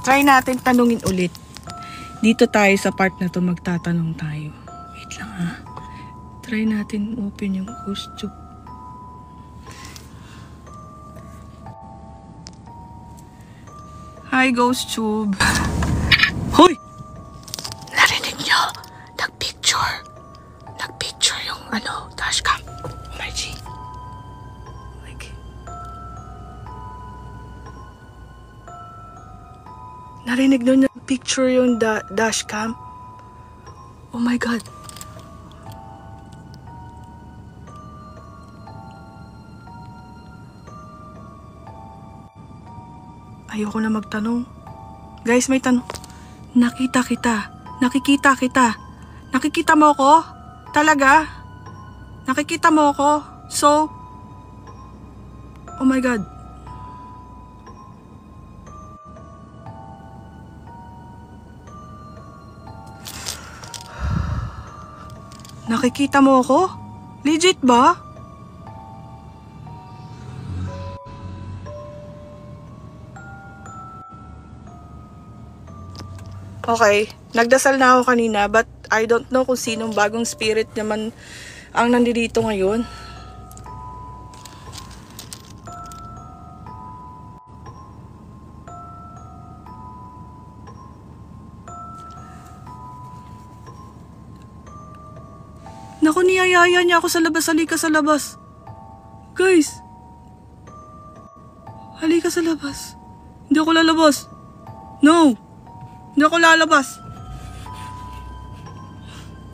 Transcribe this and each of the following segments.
Try natin tanungin ulit. Dito tayo sa part na to, magtatanong tayo. Wait lang ha. Try natin open yung ghost tube. Hi, ghost tube. Hoy! Narinig nyo? Nagpicture yung dashcam. Oh my G. Like, narinig nyo nagpicture yung dashcam? Oh my God. Ayoko na magtanong. Guys, may tanong. Nakikita kita. Nakikita mo ko? Talaga? Nakikita mo ko? So, oh my God. Nakikita mo ko? Legit ba? Okay, nagdasal na ako kanina but I don't know kung sinong bagong spirit naman ang nandito ngayon. Naku, niyayaya niya ako sa labas. Halika sa labas. Guys. Halika sa labas. Hindi ako lalabas. No. Hindi ako lalabas.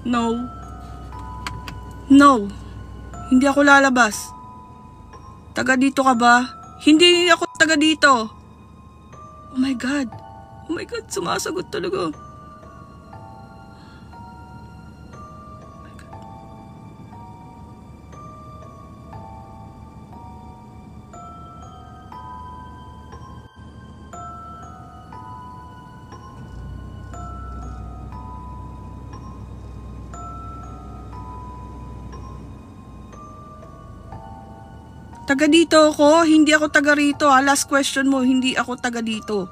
No. Hindi ako lalabas. Taga dito ka ba? Hindi ako taga dito. Oh my God. Sumasagot talaga. Taga dito ako, hindi ako taga rito. Last question mo, hindi ako taga dito.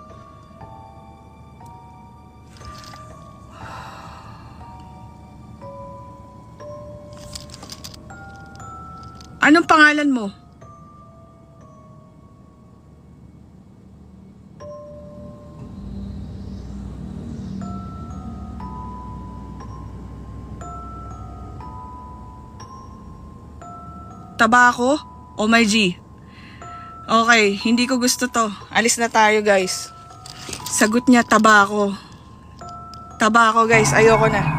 Anong pangalan mo? Tabako? Oh my G. Okay, hindi ko gusto to. Alis na tayo, guys. Sagot niya, tabako. Tabako, guys. Ayoko na.